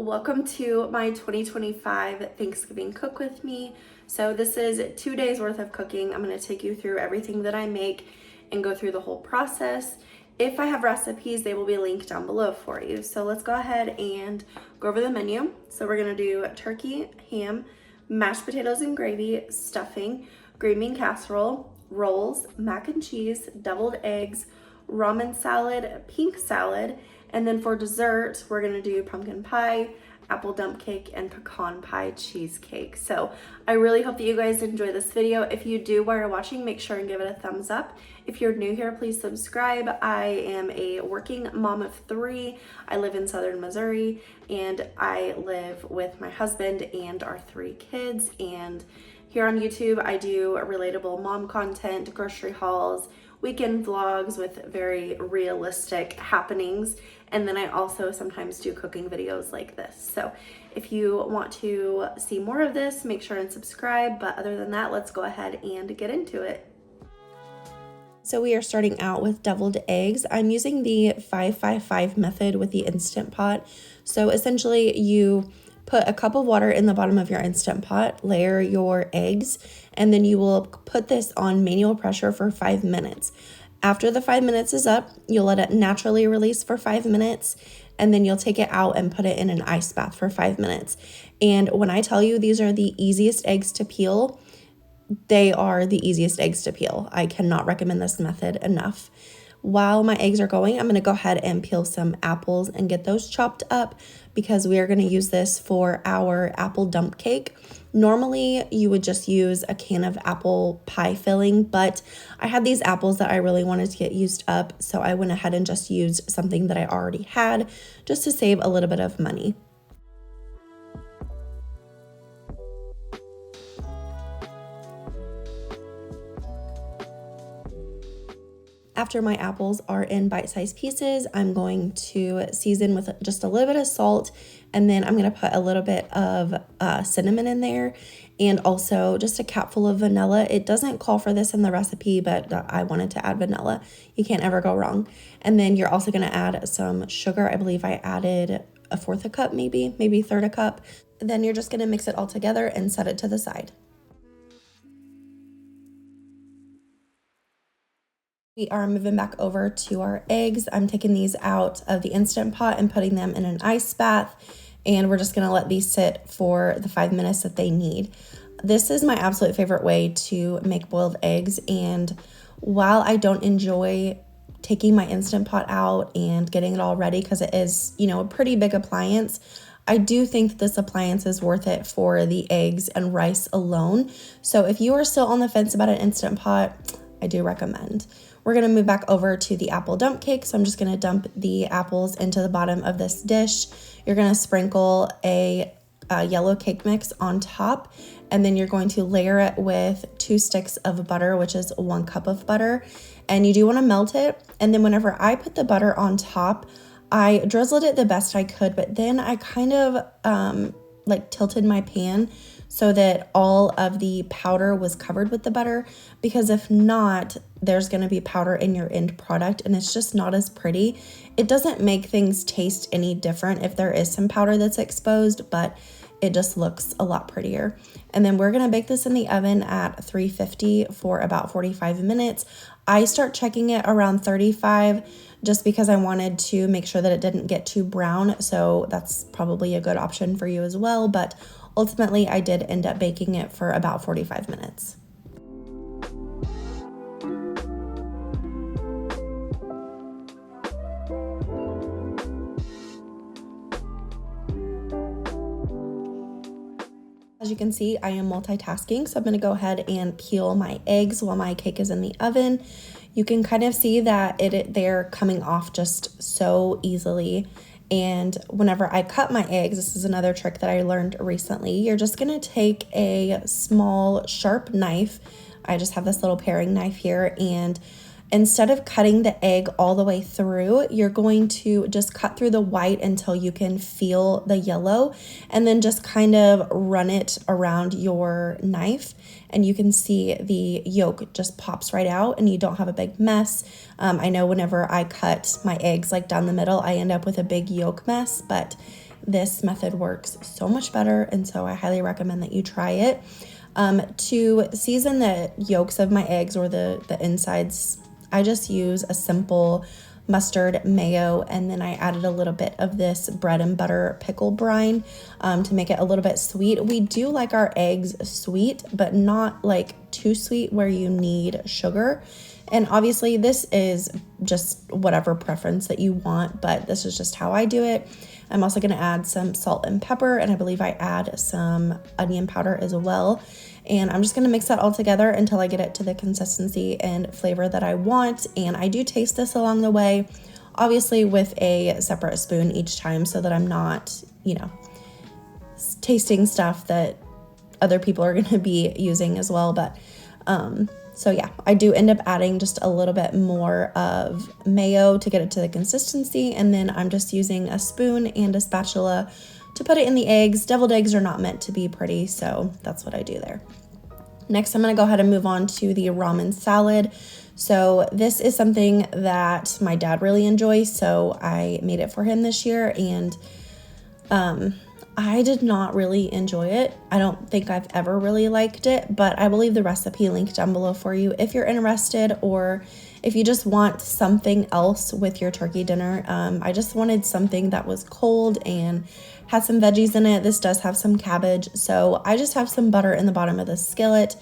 Welcome to my 2025 Thanksgiving Cook With Me. So this is 2 days worth of cooking. I'm going to take you through everything that I make and go through the whole process. If I have recipes, they will be linked down below for you. So let's go ahead and go over the menu. So we're going to do turkey, ham, mashed potatoes and gravy, stuffing, green bean casserole, rolls, mac and cheese, deviled eggs, ramen salad, pink salad, and then for dessert, we're gonna do pumpkin pie, apple dump cake, and pecan pie cheesecake. So I really hope that you guys enjoy this video. If you do while you're watching, make sure and give it a thumbs up. If you're new here, please subscribe. I am a working mom of 3. I live in southern Missouri, and I live with my husband and our 3 kids. And here on YouTube, I do relatable mom content, grocery hauls, weekend vlogs with very realistic happenings, and then I also sometimes do cooking videos like this. So if you want to see more of this, make sure and subscribe, but other than that, let's go ahead and get into it. So we are starting out with deviled eggs. I'm using the 5-5-5 method with the Instant Pot. So essentially you put a cup of water in the bottom of your Instant Pot, layer your eggs, and then you will put this on manual pressure for 5 minutes. After the 5 minutes is up, you'll let it naturally release for 5 minutes, and then you'll take it out and put it in an ice bath for 5 minutes. And when I tell you these are the easiest eggs to peel, they are the easiest eggs to peel. I cannot recommend this method enough. While my eggs are going, I'm going to go ahead and peel some apples and get those chopped up because we are going to use this for our apple dump cake. Normally, you would just use a can of apple pie filling, but I had these apples that I really wanted to get used up, so I went ahead and just used something that I already had just to save a little bit of money. After my apples are in bite-sized pieces, I'm going to season with just a little bit of salt, and then I'm going to put a little bit of cinnamon in there, and also just a capful of vanilla. It doesn't call for this in the recipe, but I wanted to add vanilla. You can't ever go wrong. And then you're also going to add some sugar. I believe I added 1/4 cup, maybe 1/3 cup. Then you're just going to mix it all together and set it to the side. We are moving back over to our eggs. I'm taking these out of the Instant Pot and putting them in an ice bath, and we're just gonna let these sit for the 5 minutes that they need. This is my absolute favorite way to make boiled eggs, and while I don't enjoy taking my Instant Pot out and getting it all ready because it is, a pretty big appliance, I do think this appliance is worth it for the eggs and rice alone. So if you are still on the fence about an Instant Pot, I do recommend. We're going to move back over to the apple dump cake. So I'm just going to dump the apples into the bottom of this dish. You're going to sprinkle a yellow cake mix on top, and then you're going to layer it with 2 sticks of butter, which is 1 cup of butter. And you do want to melt it. And then whenever I put the butter on top, I drizzled it the best I could, but then I kind of tilted my pan so that all of the powder was covered with the butter, because if not, there's going to be powder in your end product and it's just not as pretty. It doesn't make things taste any different if there is some powder that's exposed, but it just looks a lot prettier. And then we're going to bake this in the oven at 350 for about 45 minutes. I start checking it around 35 just because I wanted to make sure that it didn't get too brown. So that's probably a good option for you as well. But ultimately, I did end up baking it for about 45 minutes. As you can see, I am multitasking, so I'm going to go ahead and peel my eggs while my cake is in the oven. You can kind of see that they're coming off just so easily. And whenever I cut my eggs, this is another trick that I learned recently, you're just going to take a small sharp knife. I just have this little paring knife here, and instead of cutting the egg all the way through, you're going to just cut through the white until you can feel the yellow, and then just kind of run it around your knife, and you can see the yolk just pops right out and you don't have a big mess. I know whenever I cut my eggs like down the middle, I end up with a big yolk mess, but this method works so much better, and so I highly recommend that you try it. To season the yolks of my eggs, or the insides, I just use a simple mustard, mayo, and then I added a little bit of this bread and butter pickle brine to make it a little bit sweet. We do like our eggs sweet, but not like too sweet where you need sugar. And obviously this is just whatever preference that you want, but this is just how I do it. I'm also going to add some salt and pepper, and I believe I add some onion powder as well. And I'm just going to mix that all together until I get it to the consistency and flavor that I want. And I do taste this along the way, obviously with a separate spoon each time, so that I'm not, tasting stuff that other people are going to be using as well. But so yeah, I do end up adding just a little bit more of mayo to get it to the consistency, and then I'm just using a spoon and a spatula to put it in the eggs. Deviled eggs are not meant to be pretty, so that's what I do there. Next, I'm going to go ahead and move on to the ramen salad. So this is something that my dad really enjoys, so I made it for him this year, and I did not really enjoy it. I don't think I've ever really liked it, but I will leave the recipe linked down below for you if you're interested, or if you just want something else with your turkey dinner. I just wanted something that was cold and had some veggies in it. This does have some cabbage, so I just have some butter in the bottom of the skillet,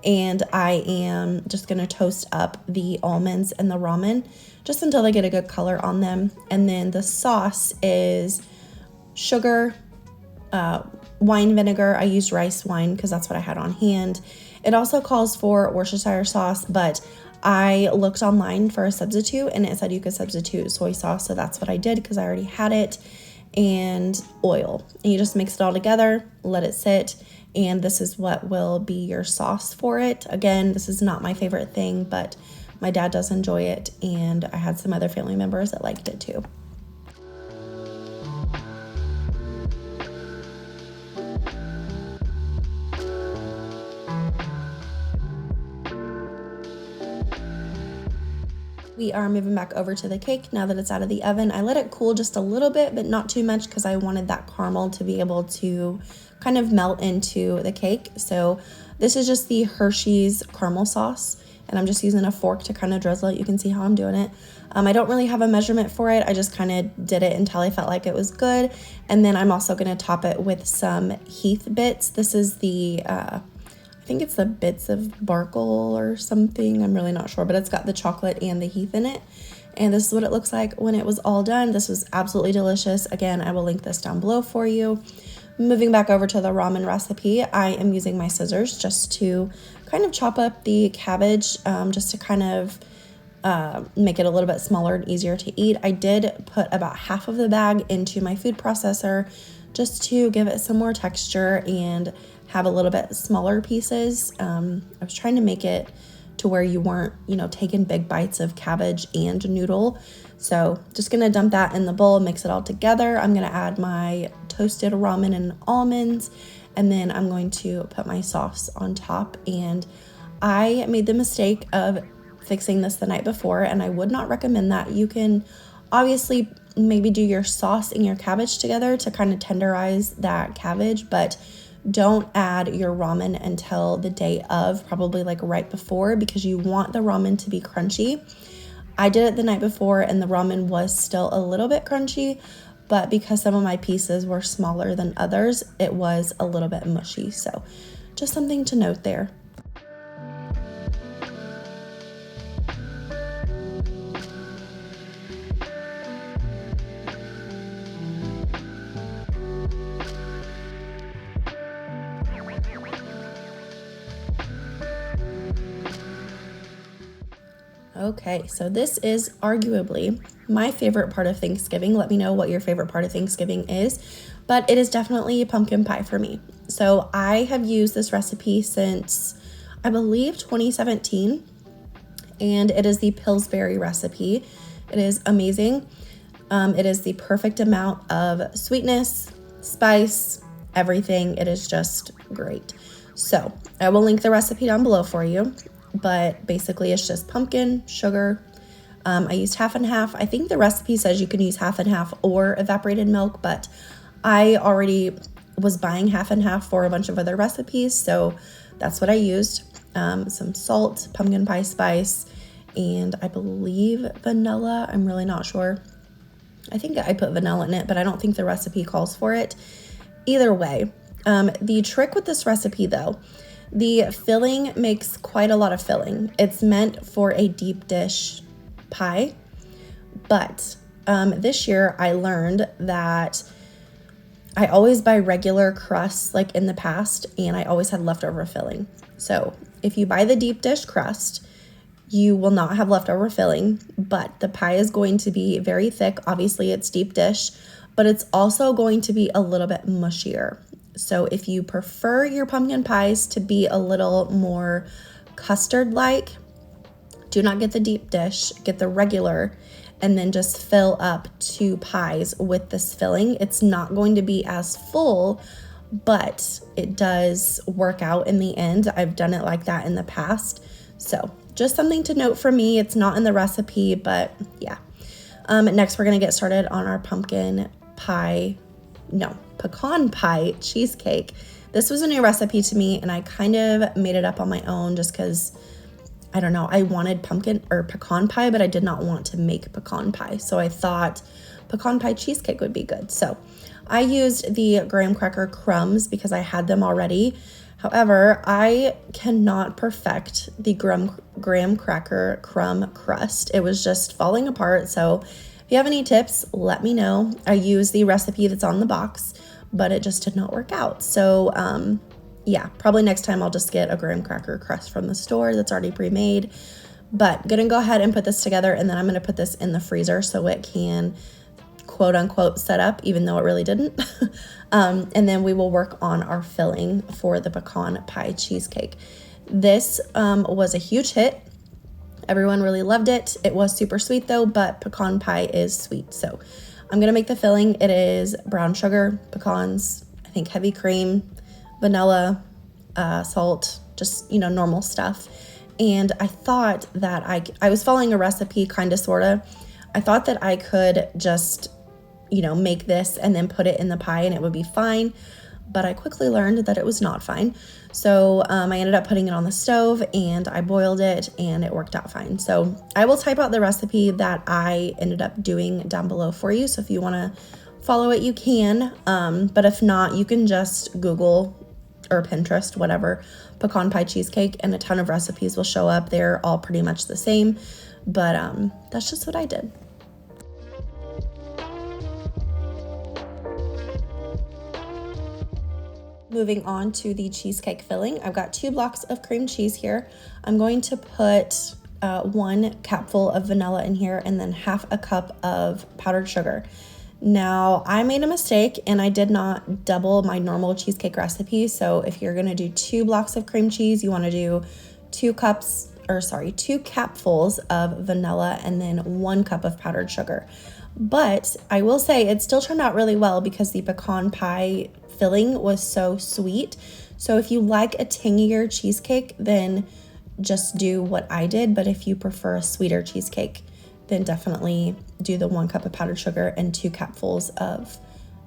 and I am just gonna toast up the almonds and the ramen just until they get a good color on them. And then the sauce is sugar, wine vinegar. I used rice wine because that's what I had on hand. It also calls for Worcestershire sauce, but I looked online for a substitute and it said you could substitute soy sauce, so that's what I did because I already had it, and oil. And you just mix it all together, let it sit, and this is what will be your sauce for it. Again, this is not my favorite thing, but my dad does enjoy it, and I had some other family members that liked it too. We are moving back over to the cake now that it's out of the oven. I let it cool just a little bit, but not too much, because I wanted that caramel to be able to kind of melt into the cake. So this is just the Hershey's caramel sauce, and I'm just using a fork to kind of drizzle it. You can see how I'm doing it. I don't really have a measurement for it. I just kind of did it until I felt like it was good. And then I'm also going to top it with some Heath bits. This is the I think it's the bits of Barkle or something. I'm really not sure, but it's got the chocolate and the Heath in it. And this is what it looks like when it was all done. This was absolutely delicious. Again, I will link this down below for you. Moving back over to the ramen recipe, I am using my scissors just to kind of chop up the cabbage, just to kind of make it a little bit smaller and easier to eat. I did put about half of the bag into my food processor just to give it some more texture and have a little bit smaller pieces. I was trying to make it to where you weren't, taking big bites of cabbage and noodle. So just gonna dump that in the bowl, mix it all together. I'm gonna add my toasted ramen and almonds, and then I'm going to put my sauce on top. And I made the mistake of fixing this the night before, and I would not recommend that. You can obviously maybe do your sauce and your cabbage together to kind of tenderize that cabbage, but don't add your ramen until the day of, probably like right before, because you want the ramen to be crunchy. I did it the night before and the ramen was still a little bit crunchy, but because some of my pieces were smaller than others, it was a little bit mushy. So just something to note there. Okay, so this is arguably my favorite part of Thanksgiving. Let me know what your favorite part of Thanksgiving is, but it is definitely pumpkin pie for me. So I have used this recipe since, I believe, 2017, and it is the Pillsbury recipe. It is amazing. It is the perfect amount of sweetness, spice, everything. It is just great. So I will link the recipe down below for you. But basically it's just pumpkin, sugar. I used half and half. I think the recipe says you can use half and half or evaporated milk, but I already was buying half and half for a bunch of other recipes, so that's what I used. Some salt, pumpkin pie spice, and I believe vanilla. I'm really not sure. I think I put vanilla in it, but I don't think the recipe calls for it. Either way, the trick with this recipe though, the filling makes quite a lot of filling. It's meant for a deep dish pie, but this year I learned that I always buy regular crusts like in the past, and I always had leftover filling. So if you buy the deep dish crust, you will not have leftover filling, but the pie is going to be very thick. Obviously it's deep dish, but it's also going to be a little bit mushier. So if you prefer your pumpkin pies to be a little more custard-like, do not get the deep dish, get the regular, and then just fill up 2 pies with this filling. It's not going to be as full, but it does work out in the end. I've done it like that in the past. So just something to note for me. It's not in the recipe, but yeah. Next, we're gonna get started on our pecan pie cheesecake. This was a new recipe to me, and I kind of made it up on my own just because, I don't know, I wanted pecan pie, but I did not want to make pecan pie. So I thought pecan pie cheesecake would be good. So I used the graham cracker crumbs because I had them already. However, I cannot perfect the graham cracker crumb crust. It was just falling apart. So if you have any tips, let me know. I used the recipe that's on the box, but it just did not work out. So yeah, probably next time I'll just get a graham cracker crust from the store that's already pre-made. But gonna go ahead and put this together, and then I'm gonna put this in the freezer so it can quote unquote set up, even though it really didn't. And then we will work on our filling for the pecan pie cheesecake. This was a huge hit. Everyone really loved it. It was super sweet though, but pecan pie is sweet. So I'm gonna make the filling. It is brown sugar, pecans, I think heavy cream, vanilla, salt, just, you know, normal stuff. And I thought that I was following a recipe, kind of, sort of. I thought that I could just, you know, make this and then put it in the pie and it would be fine. But I quickly learned that it was not fine. So I ended up putting it on the stove and I boiled it and it worked out fine. So I will type out the recipe that I ended up doing down below for you. So if you want to follow it, you can. But if not, you can just Google or Pinterest, whatever, pecan pie cheesecake, and a ton of recipes will show up. They're all pretty much the same. But that's just what I did. Moving on to the cheesecake filling, I've got 2 blocks of cream cheese here. I'm going to put 1 capful of vanilla in here and then half a cup of powdered sugar. Now, I made a mistake and I did not double my normal cheesecake recipe. So if you're gonna do 2 blocks of cream cheese, you wanna do 2 capfuls of vanilla and then 1 cup of powdered sugar. But I will say it still turned out really well because the pecan pie filling was so sweet. So if you like a tangier cheesecake, then just do what I did. But if you prefer a sweeter cheesecake, then definitely do the 1 cup of powdered sugar and 2 capfuls of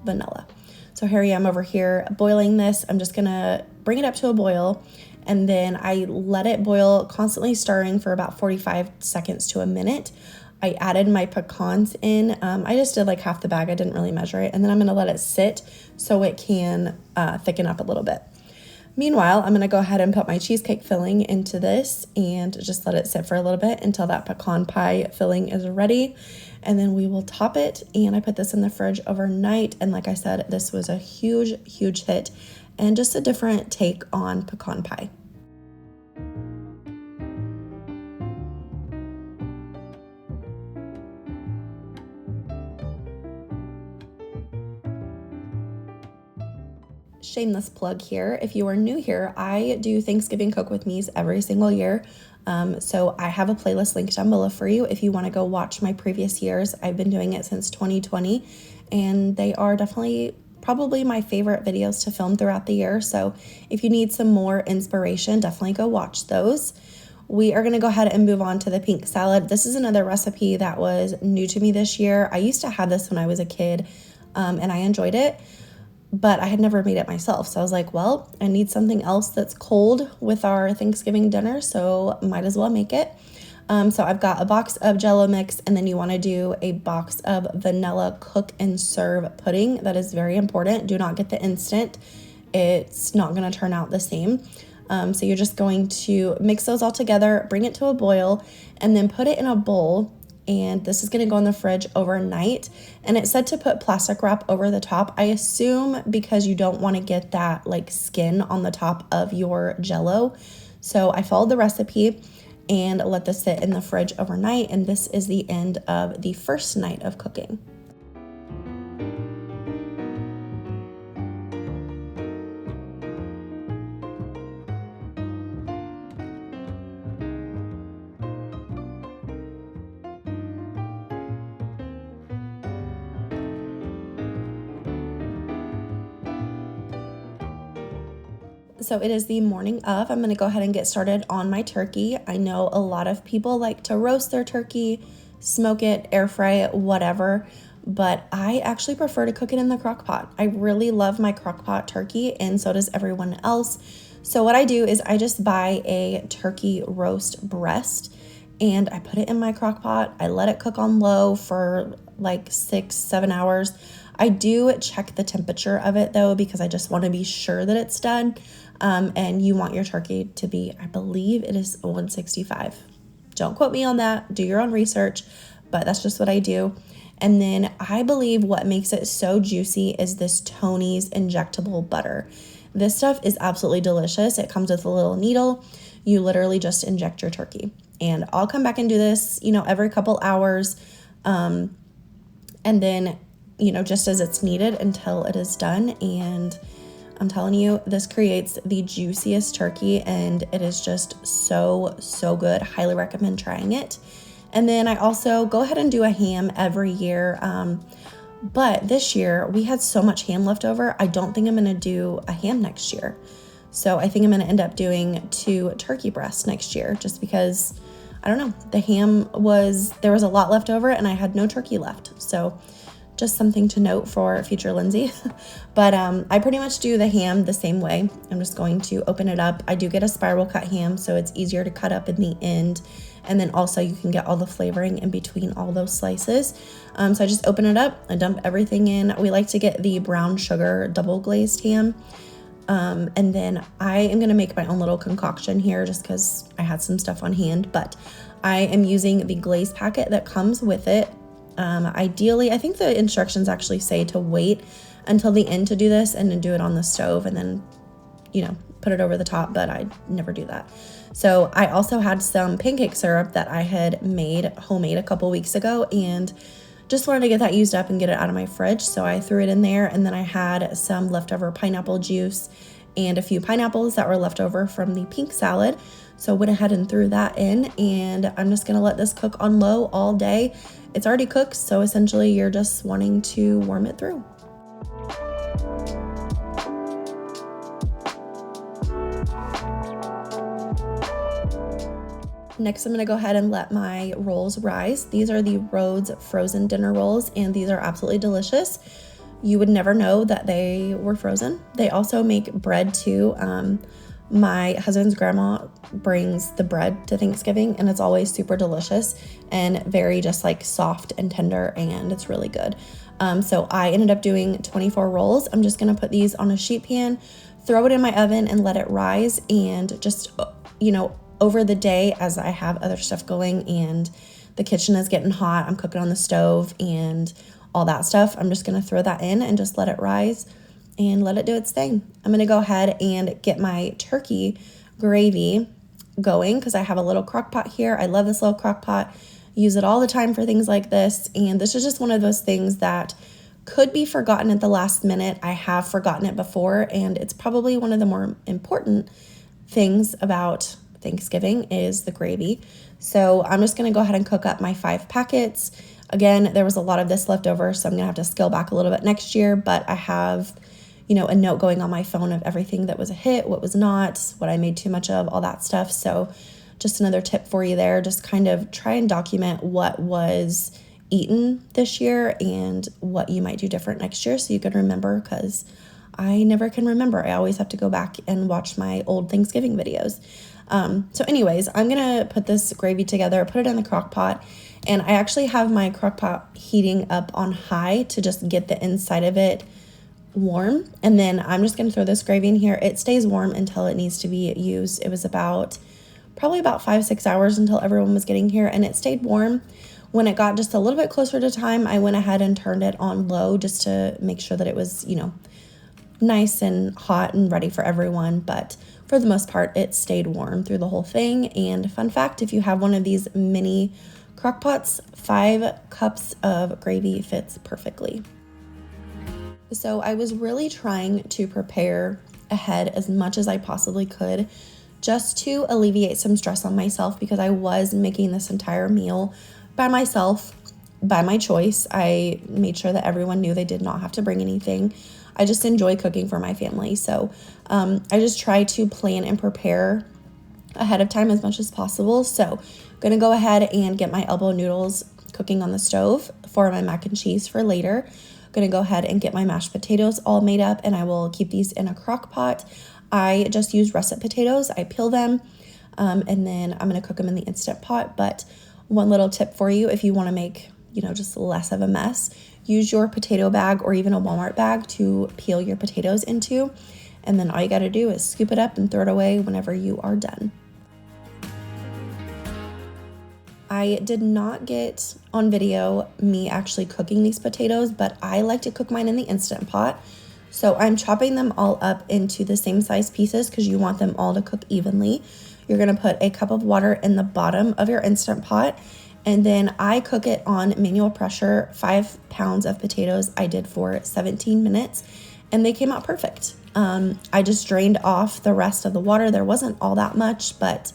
vanilla. So here I am over here boiling this. I'm just gonna bring it up to a boil, and then I let it boil, constantly stirring for about 45 seconds to a minute. I added my pecans in. I just did like half the bag. I didn't really measure it. And then I'm gonna let it sit so it can thicken up a little bit. Meanwhile, I'm gonna go ahead and put my cheesecake filling into this and just let it sit for a little bit until that pecan pie filling is ready. And then we will top it. And I put this in the fridge overnight. And like I said, this was a huge, huge hit and just a different take on pecan pie. Shameless plug here. If you are new here, I do Thanksgiving cook with me's every single year. So I have a playlist linked down below for you if you want to go watch my previous years. I've been doing it since 2020, and they are definitely probably my favorite videos to film throughout the year. So if you need some more inspiration, definitely go watch those. We are going to go ahead and move on to the pink salad. This is another recipe that was new to me this year. I used to have this when I was a kid, and I enjoyed it. but I had never made it myself. So I was like, well, I need something else that's cold with our Thanksgiving dinner, so might as well make it. So I've got a box of Jell-O mix, and then you want to do a box of vanilla cook and serve pudding. That is very important. Do not get the instant. It's not going to turn out the same. So you're just going to mix those all together, bring it to a boil, and then put it in a bowl. And this is going to go in the fridge overnight. And it said to put plastic wrap over the top. I assume because you don't want to get that like skin on the top of your Jell-O. So I followed the recipe and let this sit in the fridge overnight. And this is the end of the first night of cooking. So it is the morning of. I'm going to go ahead and get started on my turkey. I know a lot of people like to roast their turkey, smoke it, air fry it, whatever, but I actually prefer to cook it in the crock pot. I really love my crock pot turkey, and so does everyone else. So what I do is I just buy a turkey roast breast and I put it in my crock pot. I let it cook on low for like 6-7 hours. I do check the temperature of it though, because I just want to be sure that it's done. And you want your turkey to be, I believe it is 165. Don't quote me on that. Do your own research, but that's just what I do. And then I believe what makes it so juicy is this Tony's injectable butter. This stuff is absolutely delicious. It comes with a little needle. You literally just inject your turkey. And I'll come back and do this, every couple hours. And then, just as it's needed until it is done. And I'm telling you, this creates the juiciest turkey, and it is just so, so good. Highly recommend trying it. And then I also go ahead and do a ham every year. But this year we had so much ham left over. I don't think I'm going to do a ham next year. So I think I'm going to end up doing 2 turkey breasts next year, just because, I don't know, there was a lot left over and I had no turkey left. So just something to note for future Lindsay. But I pretty much do the ham the same way. I'm just going to open it up. I do get a spiral cut ham, so it's easier to cut up in the end. And then also you can get all the flavoring in between all those slices. So I just open it up, I dump everything in. We like to get the brown sugar double glazed ham. And then I am gonna make my own little concoction here just because I had some stuff on hand, but I am using the glaze packet that comes with it. Ideally, I think the instructions actually say to wait until the end to do this and then do it on the stove and then, put it over the top, but I never do that. So I also had some pancake syrup that I had made homemade a couple weeks ago and just wanted to get that used up and get it out of my fridge. So I threw it in there, and then I had some leftover pineapple juice and a few pineapples that were left over from the pink salad. So I went ahead and threw that in, and I'm just gonna let this cook on low all day. It's already cooked, so essentially you're just wanting to warm it through. Next, I'm going to go ahead and let my rolls rise. These are the Rhodes frozen dinner rolls, and these are absolutely delicious. You would never know that they were frozen. They also make bread too. My husband's grandma brings the bread to Thanksgiving, and it's always super delicious and very just like soft and tender, and it's really good. So I ended up doing 24 rolls. I'm just going to put these on a sheet pan, throw it in my oven and let it rise, and just, over the day as I have other stuff going and the kitchen is getting hot, I'm cooking on the stove and all that stuff, I'm just going to throw that in and just let it rise and let it do its thing. I'm going to go ahead and get my turkey gravy going because I have a little crock pot here. I love this little crock pot. Use it all the time for things like this, and this is just one of those things that could be forgotten at the last minute. I have forgotten it before, and it's probably one of the more important things about Thanksgiving is the gravy. So I'm just going to go ahead and cook up my 5 packets. Again, there was a lot of this left over, so I'm going to have to scale back a little bit next year, but I have, a note going on my phone of everything that was a hit, what was not, what I made too much of, all that stuff. So just another tip for you there, just kind of try and document what was eaten this year and what you might do different next year so you can remember, because I never can remember. I always have to go back and watch my old Thanksgiving videos. So anyways, I'm gonna put this gravy together, put it in the crock pot, and I actually have my crock pot heating up on high to just get the inside of it warm. And then I'm just gonna throw this gravy in here. It stays warm until it needs to be used. It was probably about 5-6 hours until everyone was getting here, and it stayed warm. When it got just a little bit closer to time, I went ahead and turned it on low just to make sure that it was, nice and hot and ready for everyone. But for the most part, it stayed warm through the whole thing. And fun fact, if you have one of these mini crock pots, 5 cups of gravy fits perfectly. So I was really trying to prepare ahead as much as I possibly could, just to alleviate some stress on myself, because I was making this entire meal by myself, by my choice. I made sure that everyone knew they did not have to bring anything. I just enjoy cooking for my family. So I just try to plan and prepare ahead of time as much as possible. So I'm gonna go ahead and get my elbow noodles cooking on the stove for my mac and cheese for later. I'm gonna go ahead and get my mashed potatoes all made up, and I will keep these in a crock pot. I just use russet potatoes. I peel them, and then I'm gonna cook them in the Instant Pot. But one little tip for you, if you wanna make, just less of a mess, use your potato bag or even a Walmart bag to peel your potatoes into. And then all you gotta do is scoop it up and throw it away whenever you are done. I did not get on video me actually cooking these potatoes, but I like to cook mine in the Instant Pot. So I'm chopping them all up into the same size pieces because you want them all to cook evenly. You're gonna put a cup of water in the bottom of your Instant Pot, and then I cook it on manual pressure. 5 pounds of potatoes I did for 17 minutes, and they came out perfect. I just drained off the rest of the water. There wasn't all that much, but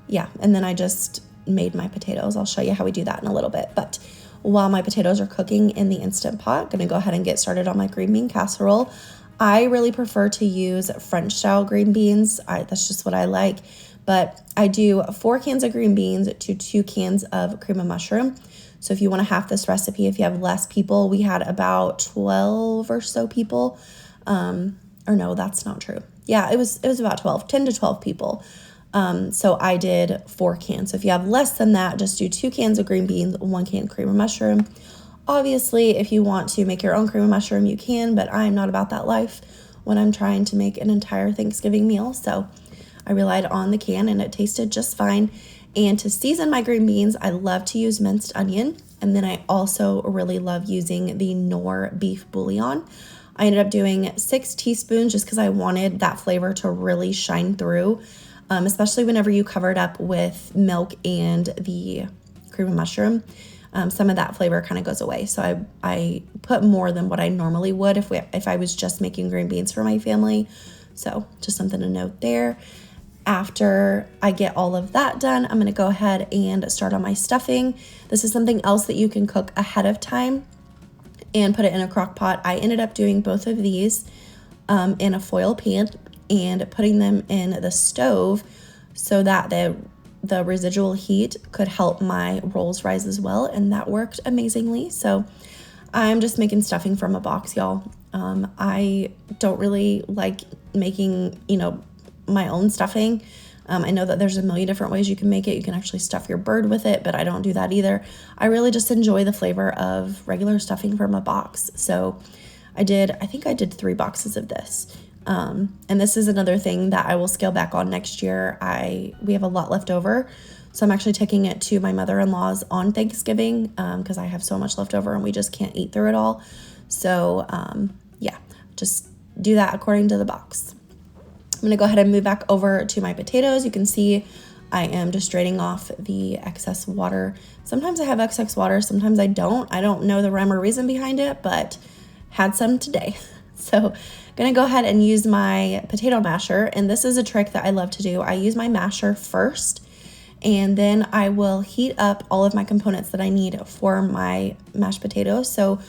yeah, and then I just made my potatoes. I'll show you how we do that in a little bit. But while my potatoes are cooking in the Instant Pot, I'm gonna go ahead and get started on my green bean casserole. I really prefer to use French style green beans. That's just what I like. But I do 4 cans of green beans to 2 cans of cream of mushroom. So if you want to half this recipe, if you have less people, we had about 12 or so people. Or no, that's not true. Yeah, it was about 12, 10 to 12 people. So I did 4 cans. So if you have less than that, just do 2 cans of green beans, 1 can cream of mushroom. Obviously, if you want to make your own cream of mushroom, you can, but I'm not about that life when I'm trying to make an entire Thanksgiving meal. So I relied on the can, and it tasted just fine. And to season my green beans, I love to use minced onion. And then I also really love using the Knorr beef bouillon. I ended up doing 6 teaspoons just because I wanted that flavor to really shine through, especially whenever you cover it up with milk and the cream of mushroom. Some of that flavor kind of goes away. So I put more than what I normally would if I was just making green beans for my family. So just something to note there. After I get all of that done, I'm gonna go ahead and start on my stuffing. This is something else that you can cook ahead of time and put it in a crock pot. I ended up doing both of these in a foil pan and putting them in the stove so that the residual heat could help my rolls rise as well, and that worked amazingly. So I'm just making stuffing from a box, y'all. I don't really like making, my own stuffing. I know that there's a million different ways you can make it. You can actually stuff your bird with it, but I don't do that either. I really just enjoy the flavor of regular stuffing from a box. So I think I did 3 boxes of this. And this is another thing that I will scale back on next year. We have a lot left over. So I'm actually taking it to my mother-in-law's on Thanksgiving because I have so much left over and we just can't eat through it all. So yeah, just do that according to the box. I'm gonna go ahead and move back over to my potatoes. You can see I am just draining off the excess water. Sometimes I have excess water, sometimes I don't. I don't know the rhyme or reason behind it, but had some today. So gonna go ahead and use my potato masher, and this is a trick that I love to do. I use my masher first, and then I will heat up all of my components that I need for my mashed potatoes. So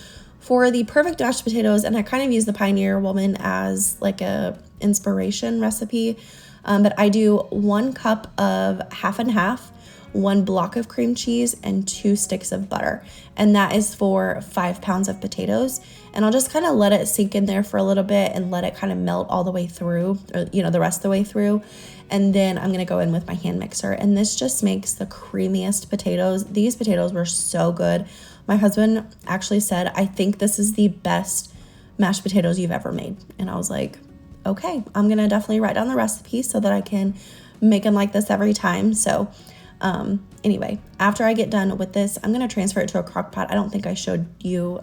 for the perfect mashed potatoes, and I kind of use the Pioneer Woman as like a inspiration recipe, but I do 1 cup of half and half, 1 block of cream cheese, and 2 sticks of butter. And that is for 5 pounds of potatoes. and I'll just kind of let it sink in there for a little bit and let it kind of melt all the way through, or the rest of the way through. And then I'm gonna go in with my hand mixer, and this just makes the creamiest potatoes. These potatoes were so good. My husband actually said, I think this is the best mashed potatoes you've ever made. And I was like, okay, I'm gonna definitely write down the recipe so that I can make them like this every time. So anyway, after I get done with this, I'm gonna transfer it to a crock pot. I don't think I showed you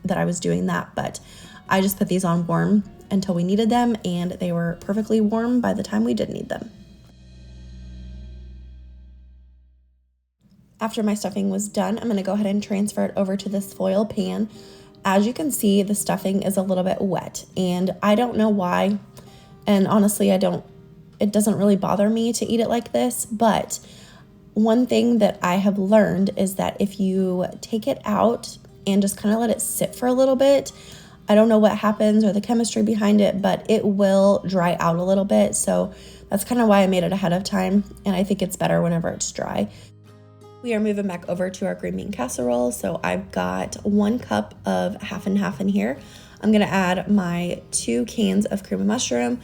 that I was doing that, but I just put these on warm until we needed them, and they were perfectly warm by the time we did need them. After my stuffing was done, I'm going to go ahead and transfer it over to this foil pan. As you can see, the stuffing is a little bit wet, and I don't know why, and honestly, it doesn't really bother me to eat it like this, but one thing that I have learned is that if you take it out and just kind of let it sit for a little bit, I don't know what happens or the chemistry behind it, but it will dry out a little bit. So that's kind of why I made it ahead of time, and I think it's better whenever it's dry. We are moving back over to our green bean casserole. So I've got 1 cup of half and half in here. I'm gonna add my 2 cans of cream of mushroom.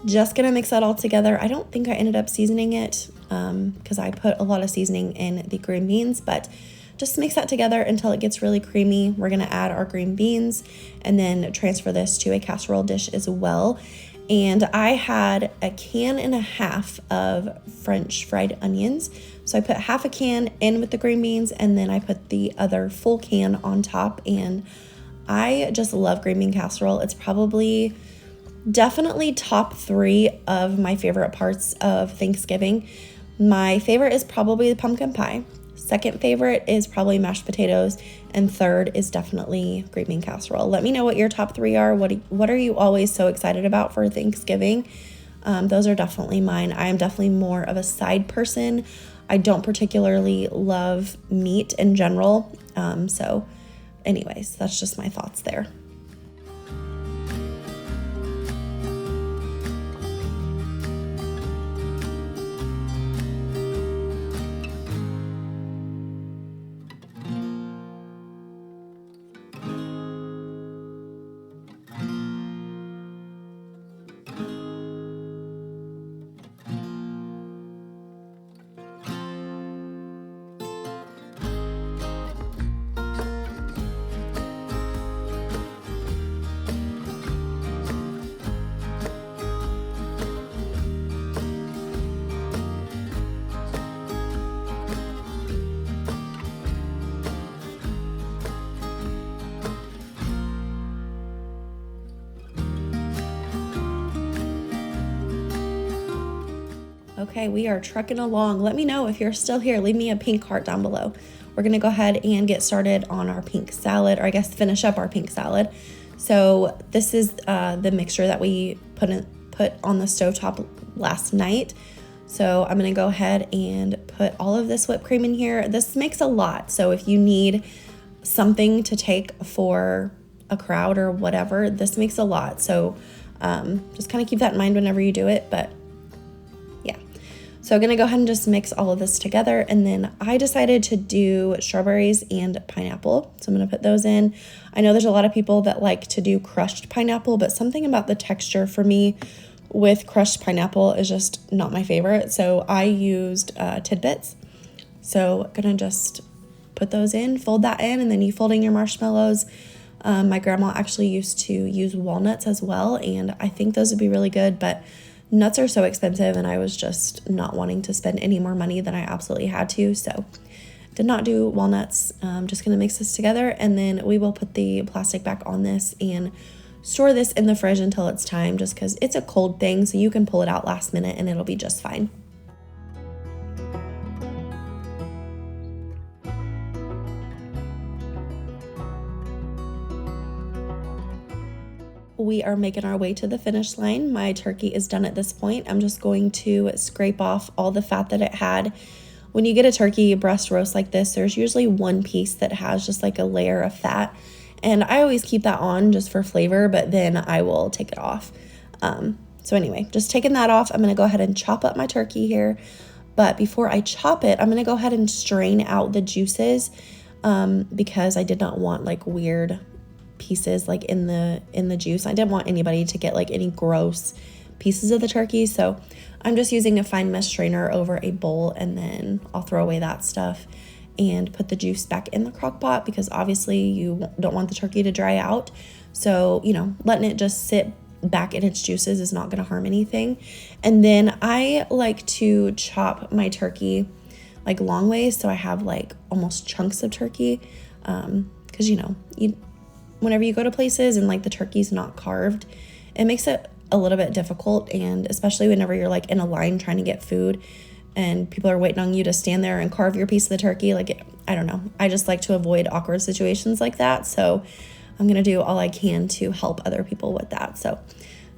Just gonna mix that all together. I don't think I ended up seasoning it because I put a lot of seasoning in the green beans, but just mix that together until it gets really creamy. We're gonna add our green beans and then transfer this to a casserole dish as well. And I had 1.5 cans of French fried onions. So I put half a can in with the green beans, and then I put the other full can on top. And I just love green bean casserole. It's probably definitely top 3 of my favorite parts of Thanksgiving. My favorite is probably the pumpkin pie. Second favorite is probably mashed potatoes, and third is definitely green bean casserole. Let me know what your top 3 are. What are you always so excited about for Thanksgiving? Those are definitely mine. I am definitely more of a side person. I don't particularly love meat in general. So anyways, that's just my thoughts there. Okay, we are trucking along. Let me know if you're still here. Leave me a pink heart down below. We're gonna go ahead and get started on our pink salad, or I guess finish up our pink salad. So this is the mixture that we put on the stovetop last night. So I'm gonna go ahead and put all of this whipped cream in here. This makes a lot, so if you need something to take for a crowd or whatever, this makes a lot. So just kind of keep that in mind whenever you do it, but yeah. So I'm gonna go ahead and just mix all of this together, and then I decided to do strawberries and pineapple. So I'm gonna put those in. I know there's a lot of people that like to do crushed pineapple, but something about the texture for me with crushed pineapple is just not my favorite. So I used tidbits. So I'm gonna just put those in, fold that in, and then you fold in your marshmallows. My grandma actually used to use walnuts as well, and I think those would be really good, but nuts are so expensive, and I was just not wanting to spend any more money than I absolutely had to, so did not do walnuts. Just gonna mix this together, and then we will put the plastic back on this and store this in the fridge until it's time, just because it's a cold thing, so you can pull it out last minute and it'll be just fine. We are making our way to the finish line. My turkey is done at this point. I'm just going to scrape off all the fat that it had. When you get a turkey breast roast like this, there's usually one piece that has just like a layer of fat. And I always keep that on just for flavor, but then I will take it off. So anyway, just taking that off, I'm gonna go ahead and chop up my turkey here. But before I chop it, I'm gonna go ahead and strain out the juices because I did not want like weird pieces like in the juice. I didn't want anybody to get like any gross pieces of the turkey, so I'm just using a fine mesh strainer over a bowl, and then I'll throw away that stuff and put the juice back in the crock pot, because obviously you don't want the turkey to dry out. So, letting it just sit back in its juices is not going to harm anything. And then I like to chop my turkey like long ways, so I have like almost chunks of turkey, because whenever you go to places and like the turkey's not carved, it makes it a little bit difficult, and especially whenever you're like in a line trying to get food and people are waiting on you to stand there and carve your piece of the turkey. Like, I don't know, I just like to avoid awkward situations like that, so I'm gonna do all I can to help other people with that. So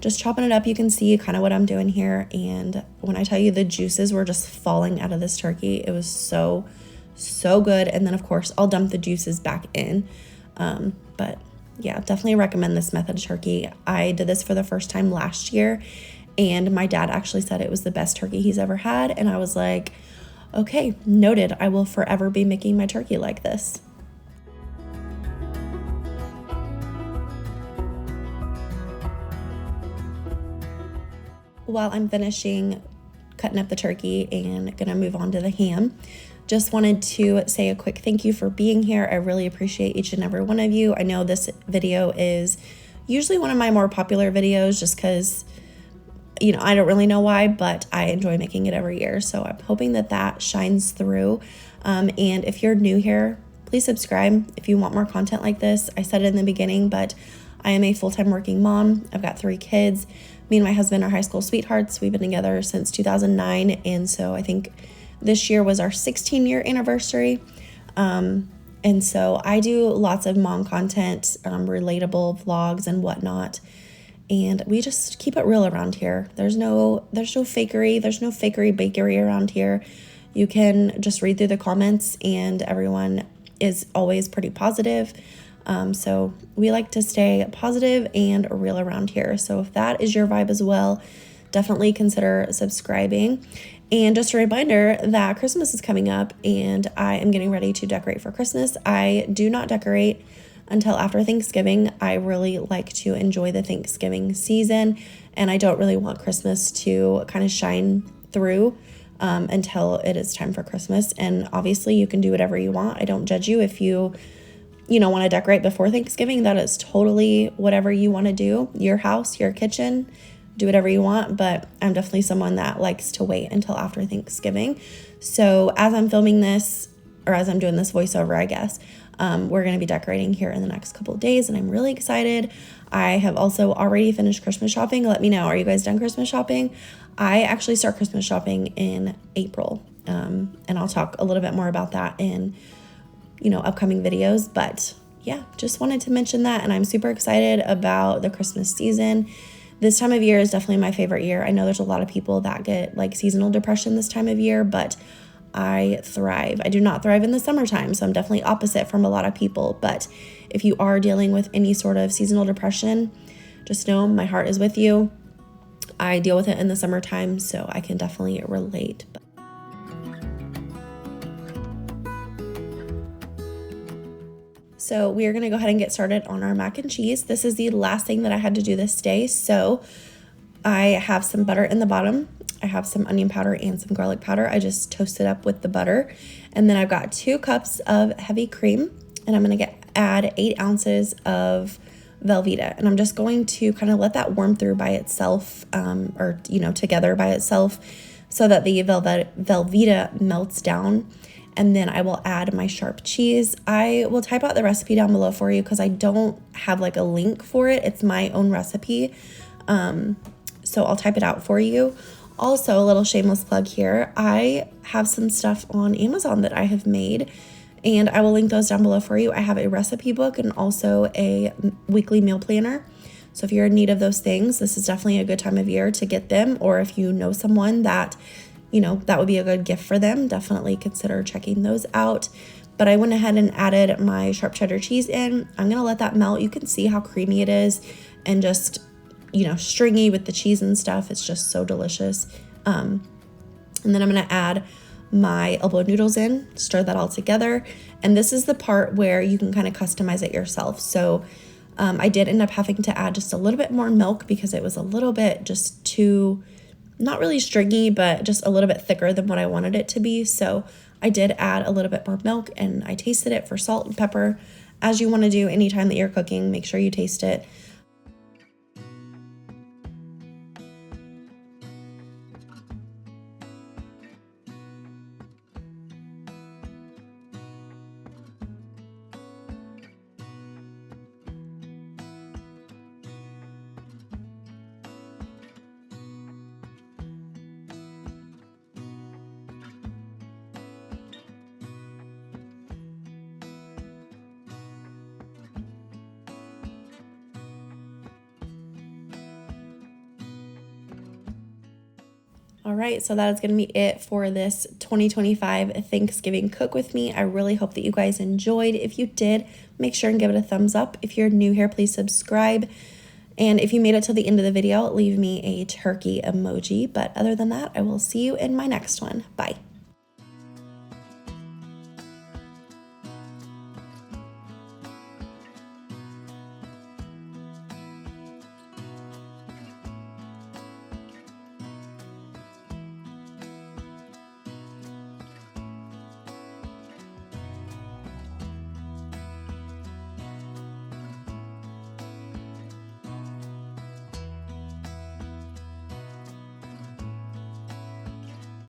just chopping it up, you can see kind of what I'm doing here, and when I tell you the juices were just falling out of this turkey, it was so good. And then of course I'll dump the juices back in, but yeah, definitely recommend this method of turkey. I did this for the first time last year, and my dad actually said it was the best turkey he's ever had, and I was like, okay, noted. I will forever be making my turkey like this. While I'm finishing cutting up the turkey and gonna move on to the ham, just wanted to say a quick thank you for being here. I really appreciate each and every one of you. I know this video is usually one of my more popular videos just because, I don't really know why, but I enjoy making it every year. So I'm hoping that shines through. And if you're new here, please subscribe if you want more content like this. I said it in the beginning, but I am a full-time working mom. I've got 3 kids. Me and my husband are high school sweethearts. We've been together since 2009. And so I think this year was our 16-year anniversary. And so I do lots of mom content, relatable vlogs and whatnot. And we just keep it real around here. There's no fakery. There's no fakery bakery around here. You can just read through the comments and everyone is always pretty positive. So we like to stay positive and real around here. So if that is your vibe as well, definitely consider subscribing. And just a reminder that Christmas is coming up and I am getting ready to decorate for Christmas. I do not decorate until after Thanksgiving. I really like to enjoy the Thanksgiving season, and I don't really want Christmas to kind of shine through until it is time for Christmas. And obviously you can do whatever you want. I don't judge you if you want to decorate before Thanksgiving. That is totally whatever you want to do. Your house, your kitchen, do whatever you want. But I'm definitely someone that likes to wait until after Thanksgiving. So as I'm filming this, or as I'm doing this voiceover, I guess, we're going to be decorating here in the next couple of days, and I'm really excited. I have also already finished Christmas shopping. Let me know, are you guys done Christmas shopping? I actually start Christmas shopping in April, and I'll talk a little bit more about that in upcoming videos. But yeah, just wanted to mention that, and I'm super excited about the Christmas season. This time of year is definitely my favorite year. I know there's a lot of people that get like seasonal depression this time of year, but I thrive. I do not thrive in the summertime, so I'm definitely opposite from a lot of people. But if you are dealing with any sort of seasonal depression, just know my heart is with you. I deal with it in the summertime, so I can definitely relate. So we are going to go ahead and get started on our mac and cheese. This is the last thing that I had to do this day. So I have some butter in the bottom. I have some onion powder and some garlic powder. I just toasted up with the butter. And then I've got 2 cups of heavy cream, and I'm going to add 8 ounces of Velveeta. And I'm just going to kind of let that warm through by itself, together by itself, so that the Velveeta melts down. And then I will add my sharp cheese. I will type out the recipe down below for you because I don't have like a link for it. It's my own recipe. So I'll type it out for you. Also, a little shameless plug here. I have some stuff on Amazon that I have made, and I will link those down below for you. I have a recipe book and also a weekly meal planner. So if you're in need of those things, this is definitely a good time of year to get them. Or if you know someone that, that would be a good gift for them, definitely consider checking those out. But I went ahead and added my sharp cheddar cheese in. I'm going to let that melt. You can see how creamy it is and just stringy with the cheese and stuff. It's just so delicious. And then I'm going to add my elbow noodles in, stir that all together. And this is the part where you can kind of customize it yourself. So I did end up having to add just a little bit more milk because it was a little bit just too, not really stringy, but just a little bit thicker than what I wanted it to be. So I did add a little bit more milk, and I tasted it for salt and pepper. As you want to do anytime that you're cooking, make sure you taste it. All right, so that is going to be it for this 2025 Thanksgiving Cook With Me. I really hope that you guys enjoyed. If you did, make sure and give it a thumbs up. If you're new here, please subscribe. And if you made it to the end of the video, leave me a turkey emoji. But other than that, I will see you in my next one. Bye.